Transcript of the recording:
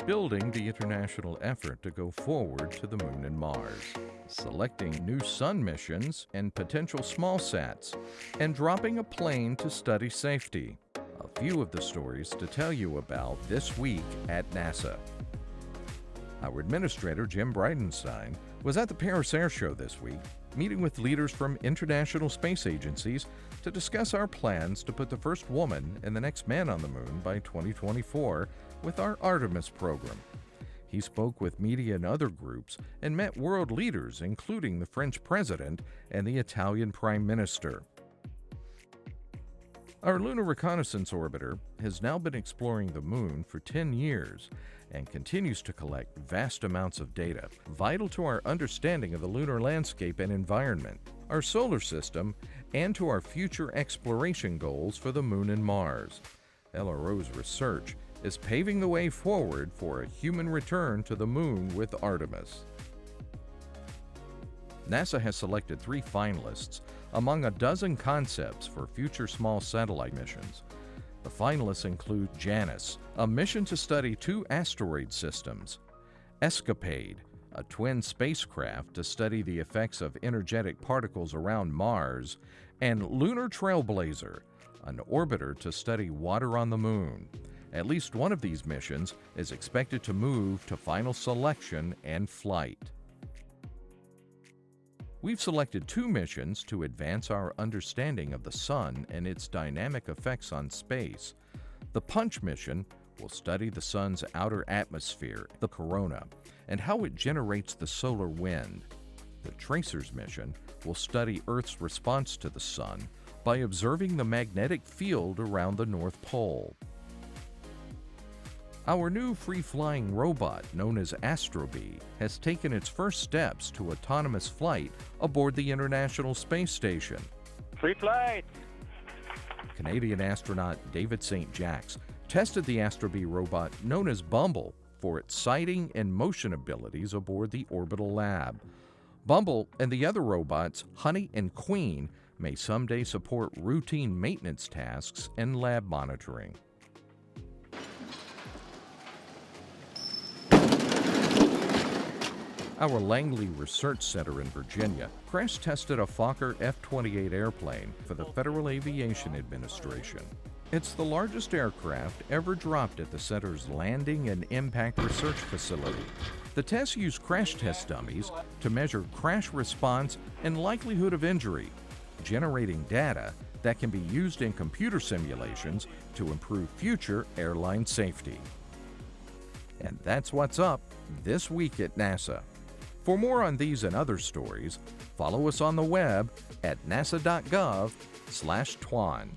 building the international effort to go forward to the Moon and Mars, selecting new sun missions and potential small sats, and dropping a plane to study safety. A few of the stories to tell you about this week at NASA. Our administrator, Jim Bridenstine, was at the Paris Air Show this week, meeting with leaders from international space agencies to discuss our plans to put the first woman and the next man on the moon by 2024 with our Artemis program. He spoke with media and other groups and met world leaders, including the French president and the Italian prime minister. Our Lunar Reconnaissance Orbiter has now been exploring the moon for 10 years and continues to collect vast amounts of data, vital to our understanding of the lunar landscape and environment, our solar system, and to our future exploration goals for the Moon and Mars. LRO's research is paving the way forward for a human return to the Moon with Artemis. NASA has selected 3 finalists among a dozen concepts for future small satellite missions. The finalists include Janus, a mission to study 2 asteroid systems; Escapade, a twin spacecraft to study the effects of energetic particles around Mars; and Lunar Trailblazer, an orbiter to study water on the Moon. At least one of these missions is expected to move to final selection and flight. We've selected 2 missions to advance our understanding of the Sun and its dynamic effects on space. The Punch mission will study the Sun's outer atmosphere, the corona, and how it generates the solar wind. The Tracers mission will study Earth's response to the Sun by observing the magnetic field around the North Pole. Our new free-flying robot, known as Astrobee, has taken its first steps to autonomous flight aboard the International Space Station. Free flight! Canadian astronaut David St. Jacques tested the Astrobee robot, known as Bumble, for its sighting and motion abilities aboard the orbital lab. Bumble and the other robots, Honey and Queen, may someday support routine maintenance tasks and lab monitoring. Our Langley Research Center in Virginia crash tested a Fokker F-28 airplane for the Federal Aviation Administration. It's the largest aircraft ever dropped at the center's Landing and Impact Research Facility. The tests use crash test dummies to measure crash response and likelihood of injury, generating data that can be used in computer simulations to improve future airline safety. And that's what's up this week at NASA. For more on these and other stories, follow us on the web at nasa.gov/twan.